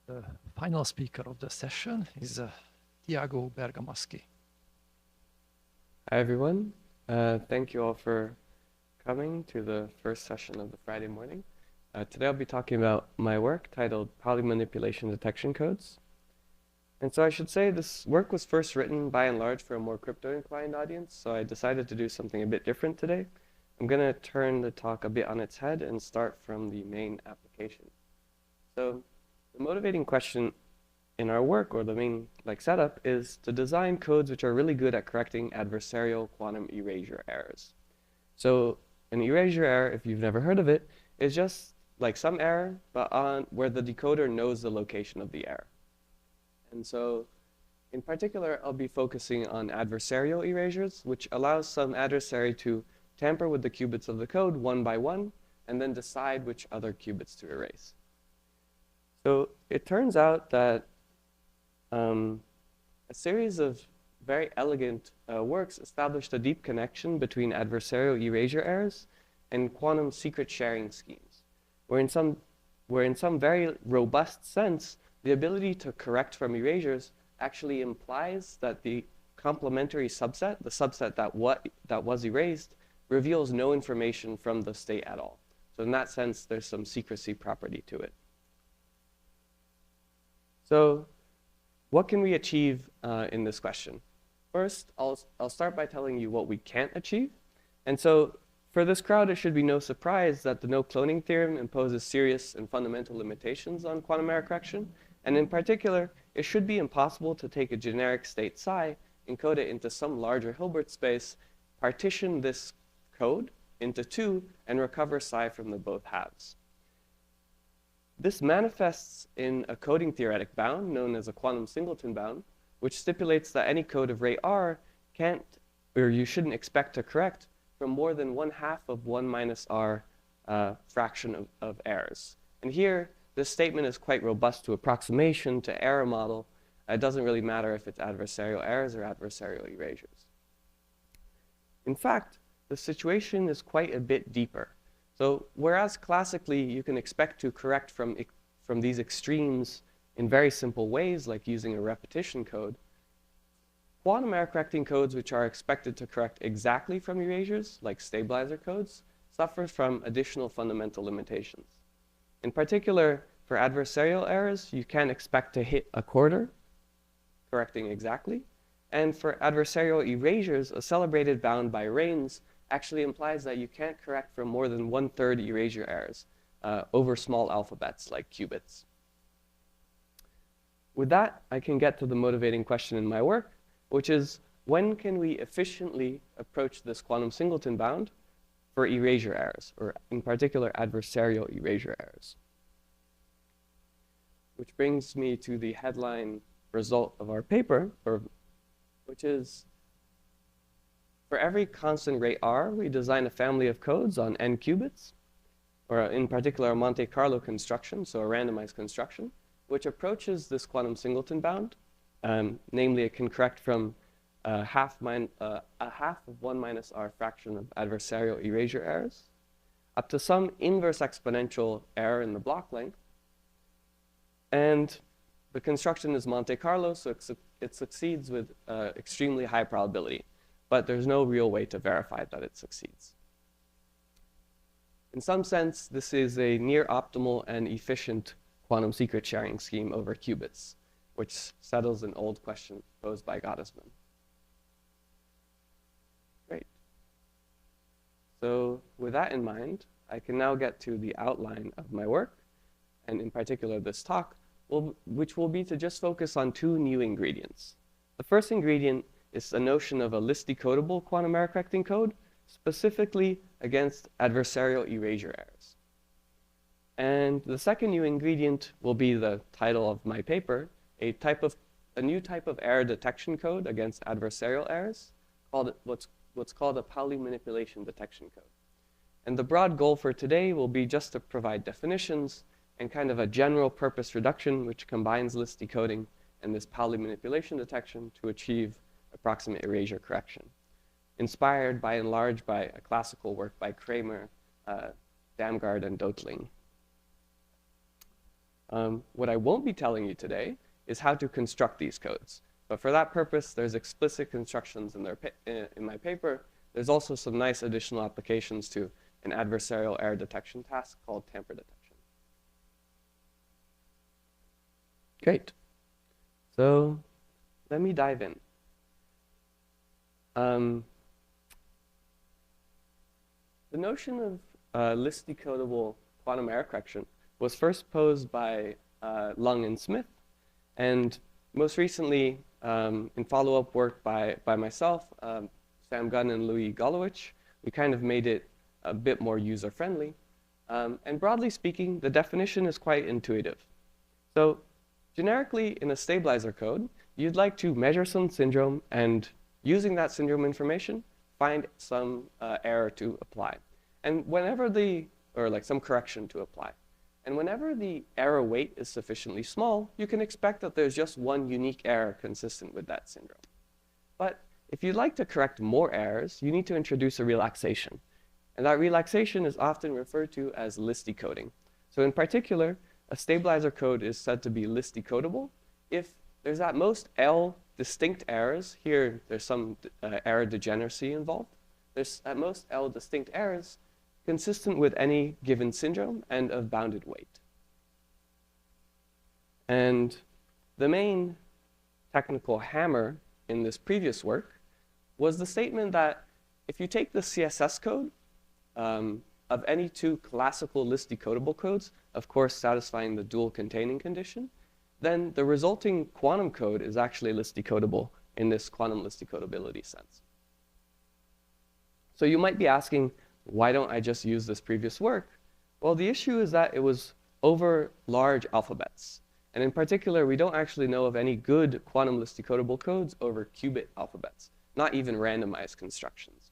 The final speaker of the session is Thiago Bergamaschi. Hi, everyone. Thank you all for coming to the first session of the Friday morning. Today I'll be talking about my work titled Pauli Manipulation Detection Codes. And so I should say this work was first written by and large for a more crypto-inclined audience, so I decided to do something a bit different today. I'm going to turn the talk a bit on its head and start from the main application. So the motivating question in our work, or the main setup, is to design codes which are really good at correcting adversarial quantum erasure errors. So an erasure error, if you've never heard of it, is just like some error, but where the decoder knows the location of the error. And so in particular, I'll be focusing on adversarial erasures, which allows some adversary to tamper with the qubits of the code one by one, and then decide which other qubits to erase. So it turns out that a series of very elegant works established a deep connection between adversarial erasure errors and quantum secret sharing schemes, where in some very robust sense, the ability to correct from erasures actually implies that the complementary subset, the subset that was erased, reveals no information from the state at all. So in that sense, there's some secrecy property to it. So what can we achieve in this question? First, I'll start by telling you what we can't achieve. And so for this crowd, it should be no surprise that the no cloning theorem imposes serious and fundamental limitations on quantum error correction. And in particular, it should be impossible to take a generic state psi, encode it into some larger Hilbert space, partition this code into two, and recover psi from the both halves. This manifests in a coding theoretic bound known as a quantum singleton bound, which stipulates that any code of rate r can't, or you shouldn't expect to correct from more than 1/2 of 1 minus r fraction of errors. And here, this statement is quite robust to approximation, to error model. It doesn't really matter if it's adversarial errors or adversarial erasures. In fact, the situation is quite a bit deeper. So whereas classically you can expect to correct from these extremes in very simple ways, like using a repetition code, quantum error correcting codes which are expected to correct exactly from erasures, like stabilizer codes, suffer from additional fundamental limitations. In particular, for adversarial errors, you can't expect to hit a quarter, correcting exactly. And for adversarial erasures, a celebrated bound by Reines actually implies that you can't correct from more than 1/3 erasure errors over small alphabets like qubits. With that, I can get to the motivating question in my work, which is, when can we efficiently approach this quantum singleton bound for erasure errors, or in particular, adversarial erasure errors? Which brings me to the headline result of our paper, which is, for every constant rate r, we design a family of codes on n qubits, or in particular a Monte Carlo construction, so a randomized construction, which approaches this quantum singleton bound. Namely, it can correct from a half of 1 minus r fraction of adversarial erasure errors up to some inverse exponential error in the block length. And the construction is Monte Carlo, so it succeeds with extremely high probability. But there's no real way to verify that it succeeds. In some sense, this is a near optimal and efficient quantum secret sharing scheme over qubits, which settles an old question posed by Gottesman. Great. So with that in mind, I can now get to the outline of my work, and in particular this talk, which will be to just focus on two new ingredients. The first ingredient is the notion of a list decodable quantum error correcting code, specifically against adversarial erasure errors. And the second new ingredient will be the title of my paper, a new type of error detection code against adversarial errors, called what's called a Pauli manipulation detection code. And the broad goal for today will be just to provide definitions and kind of a general purpose reduction which combines list decoding and this Pauli manipulation detection to achieve approximate erasure correction, inspired by and large by a classical work by Kramer, Damgaard, and Doetling. What I won't be telling you today is how to construct these codes. But for that purpose, there's explicit constructions in my paper. There's also some nice additional applications to an adversarial error detection task called tamper detection. Great. So let me dive in. The notion of list decodable quantum error correction was first posed by Lung and Smith, and most recently in follow-up work by myself, Sam Gunn and Louis Golowich, we kind of made it a bit more user-friendly. And broadly speaking, the definition is quite intuitive. So generically, in a stabilizer code, you'd like to measure some syndrome and using that syndrome information, find some error to apply. And whenever or like some correction to apply. And whenever the error weight is sufficiently small, you can expect that there's just one unique error consistent with that syndrome. But if you'd like to correct more errors, you need to introduce a relaxation. And that relaxation is often referred to as list decoding. So in particular, a stabilizer code is said to be list decodable if there's at most L distinct errors. Here, there's some error degeneracy involved. There's at most L distinct errors consistent with any given syndrome and of bounded weight. And the main technical hammer in this previous work was the statement that if you take the CSS code of any two classical list decodable codes, of course satisfying the dual containing condition, then the resulting quantum code is actually list decodable in this quantum list decodability sense. So you might be asking, why don't I just use this previous work? Well, the issue is that it was over large alphabets. And in particular, we don't actually know of any good quantum list decodable codes over qubit alphabets, not even randomized constructions.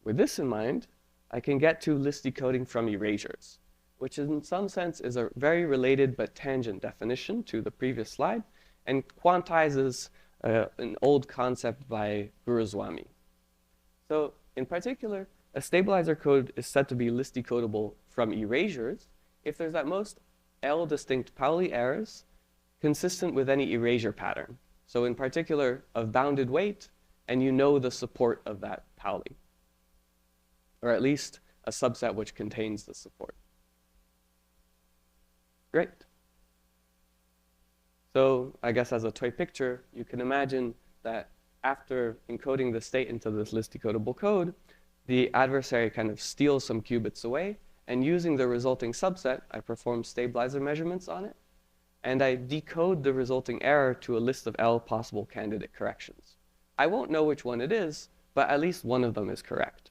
With this in mind, I can get to list decoding from erasures, which in some sense is a very related but tangent definition to the previous slide and quantizes an old concept by Guruswamy. So in particular, a stabilizer code is said to be list decodable from erasures if there's at most L distinct Pauli errors consistent with any erasure pattern. So in particular, of bounded weight, and you know the support of that Pauli, or at least a subset which contains the support. Great. So I guess as a toy picture, you can imagine that after encoding the state into this list decodable code, the adversary kind of steals some qubits away, and using the resulting subset, I perform stabilizer measurements on it, and I decode the resulting error to a list of L possible candidate corrections. I won't know which one it is, but at least one of them is correct.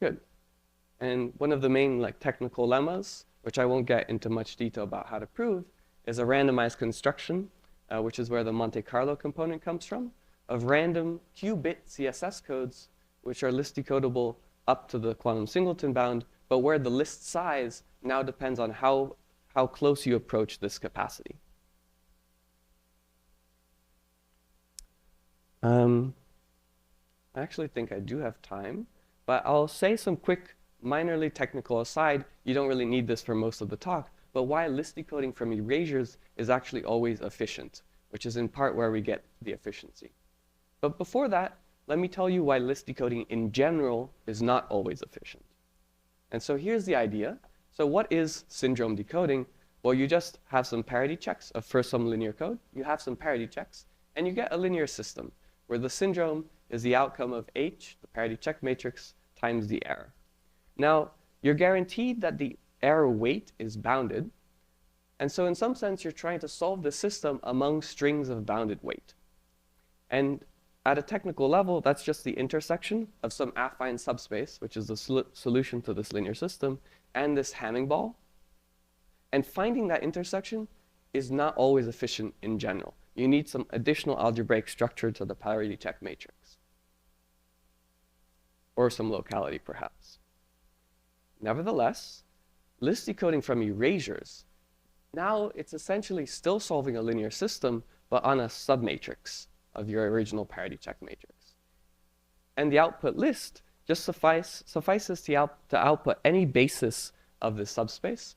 Good. And one of the main technical lemmas, which I won't get into much detail about how to prove, is a randomized construction, which is where the Monte Carlo component comes from, of random qubit CSS codes, which are list decodable up to the quantum singleton bound, but where the list size now depends on how close you approach this capacity. I actually think I do have time, but I'll say some quick minorly technical aside. You don't really need this for most of the talk, but why list decoding from erasures is actually always efficient, which is in part where we get the efficiency. But before that, let me tell you why list decoding in general is not always efficient. And so here's the idea. So what is syndrome decoding? Well, you just have some parity checks of first some linear code. You have some parity checks, and you get a linear system where the syndrome is the outcome of H, the parity check matrix, times the error. Now, you're guaranteed that the error weight is bounded. And so in some sense, you're trying to solve the system among strings of bounded weight. And at a technical level, that's just the intersection of some affine subspace, which is the solution to this linear system, and this Hamming ball. And finding that intersection is not always efficient in general. You need some additional algebraic structure to the parity check matrix, or some locality, perhaps. Nevertheless, list decoding from erasures, now it's essentially still solving a linear system, but on a submatrix of your original parity check matrix. And the output list just suffices to output any basis of the subspace.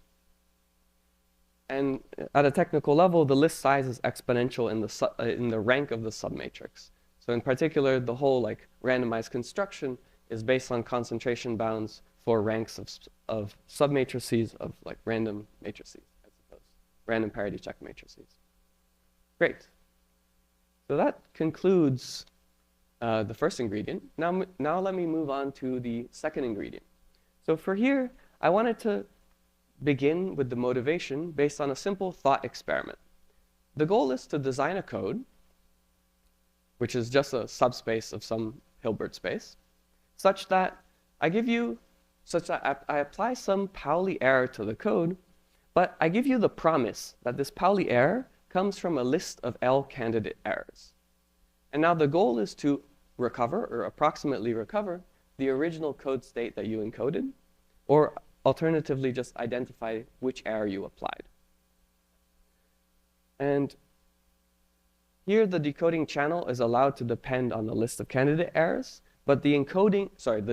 And at a technical level, the list size is exponential in the rank of the submatrix. So in particular, the whole randomized construction is based on concentration bounds for ranks of submatrices of random matrices, I suppose, random parity check matrices. Great. So that concludes the first ingredient. Now let me move on to the second ingredient. So for here, I wanted to begin with the motivation based on a simple thought experiment. The goal is to design a code, which is just a subspace of some Hilbert space, such that I apply some Pauli error to the code, but I give you the promise that this Pauli error comes from a list of L candidate errors. And now the goal is to recover, or approximately recover, the original code state that you encoded, or alternatively just identify which error you applied. And here the decoding channel is allowed to depend on the list of candidate errors, but the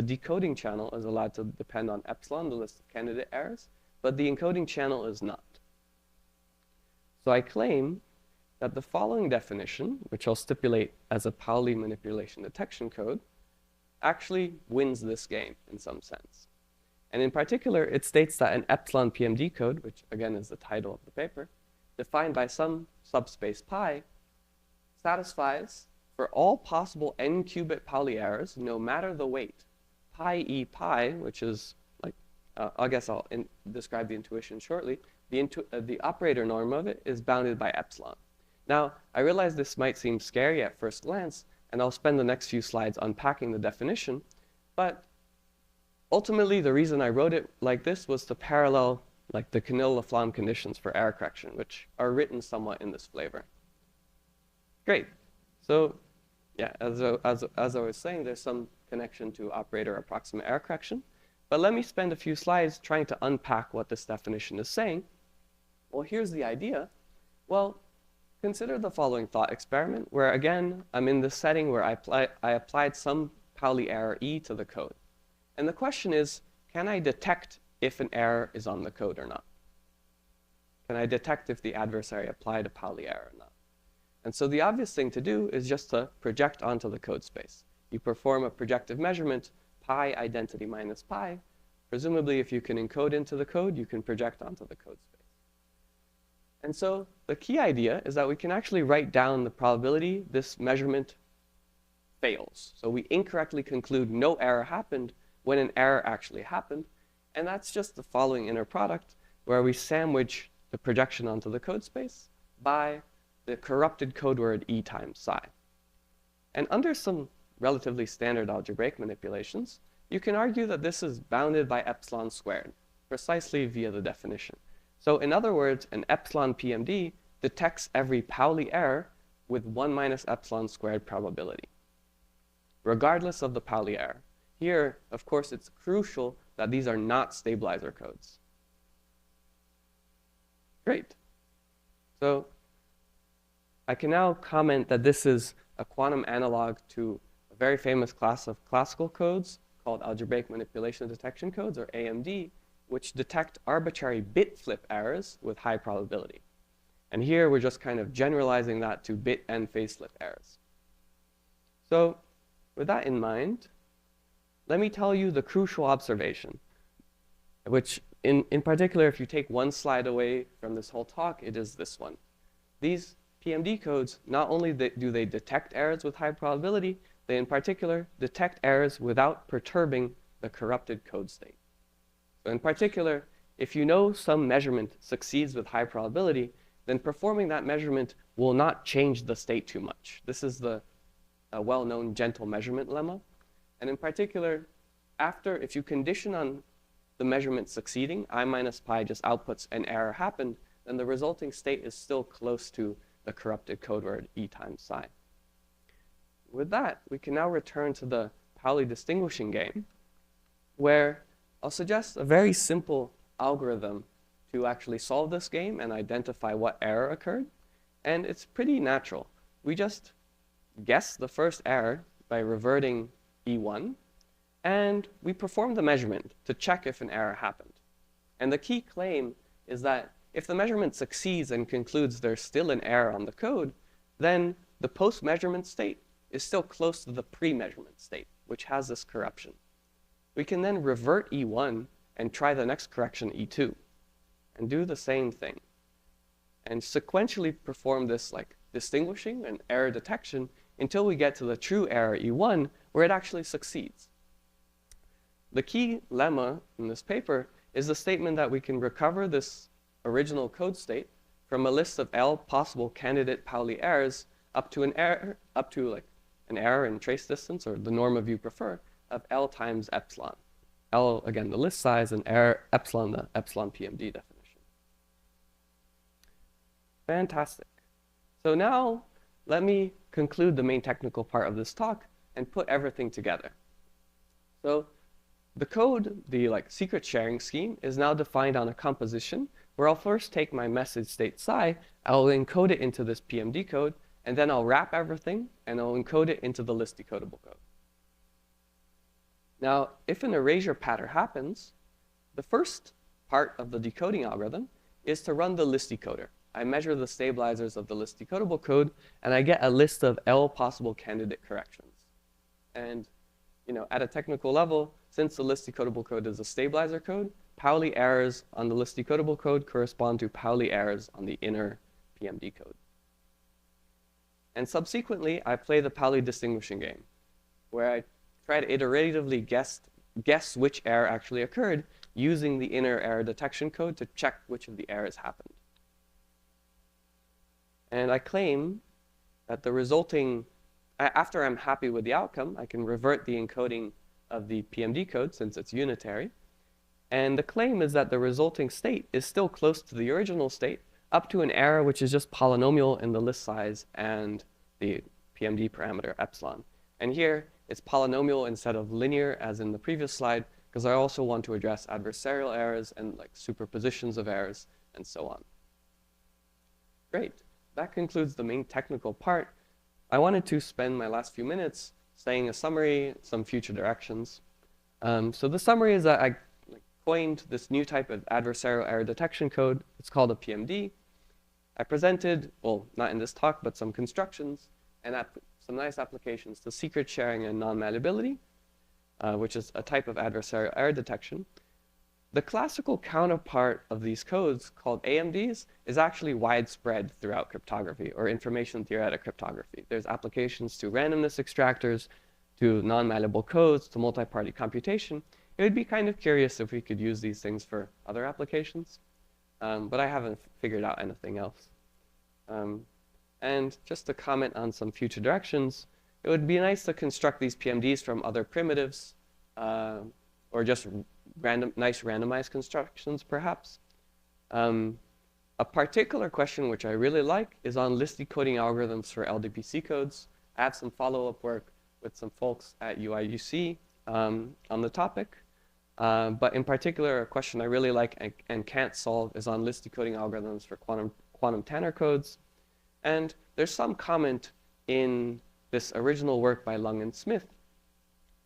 decoding channel is allowed to depend on epsilon, the list of candidate errors, but the encoding channel is not. So I claim that the following definition, which I'll stipulate as a Pauli manipulation detection code, actually wins this game in some sense. And in particular, it states that an epsilon PMD code, which again is the title of the paper, defined by some subspace pi, satisfies for all possible n-qubit Pauli errors, no matter the weight. Pi e pi, which is I guess I'll describe the intuition shortly. The operator norm of it is bounded by epsilon. Now, I realize this might seem scary at first glance, and I'll spend the next few slides unpacking the definition, but ultimately, the reason I wrote it like this was to parallel the Canil-Laflamme conditions for error correction, which are written somewhat in this flavor. Great. So yeah, as I was saying, there's some connection to operator approximate error correction. But let me spend a few slides trying to unpack what this definition is saying. Well, here's the idea. Well, consider the following thought experiment, where again, I'm in this setting where I applied some Pauli error E to the code. And the question is, can I detect if an error is on the code or not? Can I detect if the adversary applied a Pauli error or not? And so the obvious thing to do is just to project onto the code space. You perform a projective measurement, pi identity minus pi. Presumably, if you can encode into the code, you can project onto the code space. And so the key idea is that we can actually write down the probability this measurement fails. So we incorrectly conclude no error happened when an error actually happened. And that's just the following inner product, where we sandwich the projection onto the code space by the corrupted code word E times psi. And under some relatively standard algebraic manipulations, you can argue that this is bounded by epsilon squared, precisely via the definition. So in other words, an epsilon PMD detects every Pauli error with 1 minus epsilon squared probability, regardless of the Pauli error. Here, of course, it's crucial that these are not stabilizer codes. Great. So I can now comment that this is a quantum analog to a very famous class of classical codes called algebraic manipulation detection codes, or AMD, which detect arbitrary bit flip errors with high probability. And here we're just kind of generalizing that to bit and phase flip errors. So with that in mind, let me tell you the crucial observation, which in particular, if you take one slide away from this whole talk, it is this one. These PMD codes, not only do they detect errors with high probability, they in particular detect errors without perturbing the corrupted code state. So in particular, if you know some measurement succeeds with high probability, then performing that measurement will not change the state too much. This is the well-known gentle measurement lemma. And in particular, if you condition on the measurement succeeding, I minus pi just outputs an error happened, then the resulting state is still close to the corrupted code word E times psi. With that, we can now return to the Pauli distinguishing game, where I'll suggest a very simple algorithm to actually solve this game and identify what error occurred. And it's pretty natural. We just guess the first error by reverting E1. And we perform the measurement to check if an error happened. And the key claim is that if the measurement succeeds and concludes there's still an error on the code, then the post-measurement state is still close to the pre-measurement state, which has this corruption. We can then revert E1 and try the next correction E2 and do the same thing and sequentially perform this like distinguishing and error detection until we get to the true error E1 where it actually succeeds. The key lemma in this paper is the statement that we can recover this original code state from a list of L possible candidate Pauli errors up to an error in trace distance, or the norm of you prefer, of L times epsilon. L, again, the list size, and error epsilon, the epsilon PMD definition. Fantastic. So now let me conclude the main technical part of this talk and put everything together. So the code, the secret sharing scheme, is now defined on a composition where I'll first take my message state psi, I'll encode it into this PMD code, and then I'll wrap everything and I'll encode it into the list decodable code. Now, if an erasure pattern happens, the first part of the decoding algorithm is to run the list decoder. I measure the stabilizers of the list decodable code, and I get a list of L possible candidate corrections. And at a technical level, since the list decodable code is a stabilizer code, Pauli errors on the list decodable code correspond to Pauli errors on the inner PMD code. And subsequently, I play the Pauli distinguishing game, where I try to iteratively guess which error actually occurred using the inner error detection code to check which of the errors happened. And I claim that the resulting, after I'm happy with the outcome, I can revert the encoding of the PMD code since it's unitary. And the claim is that the resulting state is still close to the original state up to an error which is just polynomial in the list size and the PMD parameter epsilon. And here, it's polynomial instead of linear as in the previous slide, because I also want to address adversarial errors and superpositions of errors and so on. Great. That concludes the main technical part. I wanted to spend my last few minutes saying a summary, some future directions. So the summary is that I coined this new type of adversarial error detection code. It's called a PMD. I presented, well, not in this talk, but some constructions and some nice applications to secret sharing and non-malleability, which is a type of adversarial error detection. The classical counterpart of these codes, called AMDs, is actually widespread throughout cryptography or information theoretic cryptography. There's applications to randomness extractors, to non-malleable codes, to multi-party computation. It would be kind of curious if we could use these things for other applications, but I haven't figured out anything else. And just to comment on some future directions, it would be nice to construct these PMDs from other primitives, or just nice randomized constructions, perhaps. A particular question which I really like is on list decoding algorithms for LDPC codes. I have some follow-up work with some folks at UIUC on the topic. But in particular, a question I really like and can't solve is on list decoding algorithms for quantum Tanner codes. And there's some comment in this original work by Lung and Smith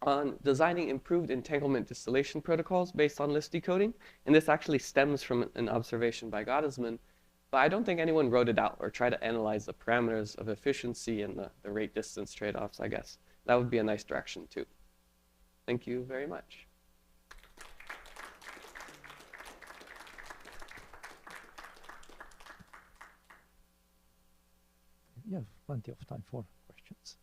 on designing improved entanglement distillation protocols based on list decoding. And this actually stems from an observation by Gottesman. But I don't think anyone wrote it out or tried to analyze the parameters of efficiency and the rate distance trade-offs, I guess. That would be a nice direction, too. Thank you very much. You have plenty of time for questions.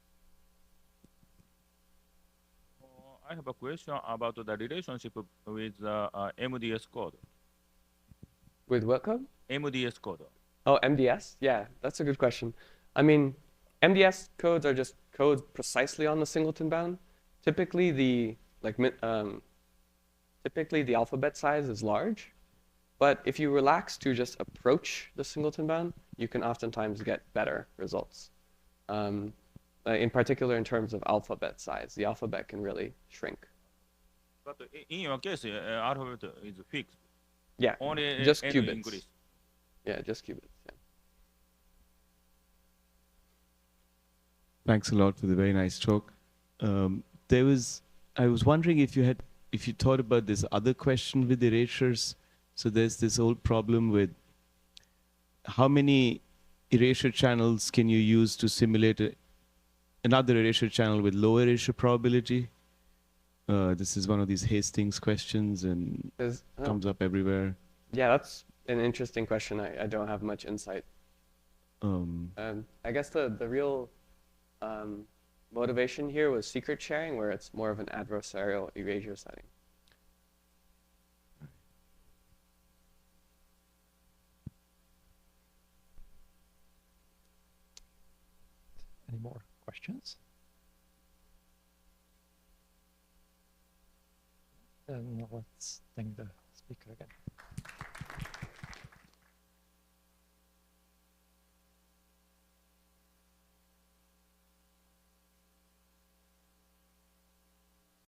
I have a question about the relationship with MDS code. With what code? MDS code. Oh, MDS? Yeah, that's a good question. I mean, MDS codes are just codes precisely on the singleton bound. Typically, the alphabet size is large, but if you relax to just approach the singleton bound, you can oftentimes get better results. In particular, in terms of alphabet size, the alphabet can really shrink. But in your case, alphabet is fixed. Yeah, only just any qubits. English. Yeah, just qubits. Yeah. Thanks a lot for the very nice talk. I was wondering if you thought about this other question with erasures. So there's this old problem with how many erasure channels can you use to simulate another erasure channel with low erasure probability? This is one of these Hastings questions and comes up everywhere. Yeah, that's an interesting question. I don't have much insight. I guess the real motivation here was secret sharing, where it's more of an adversarial erasure setting. Any more questions? Then let's thank the speaker again.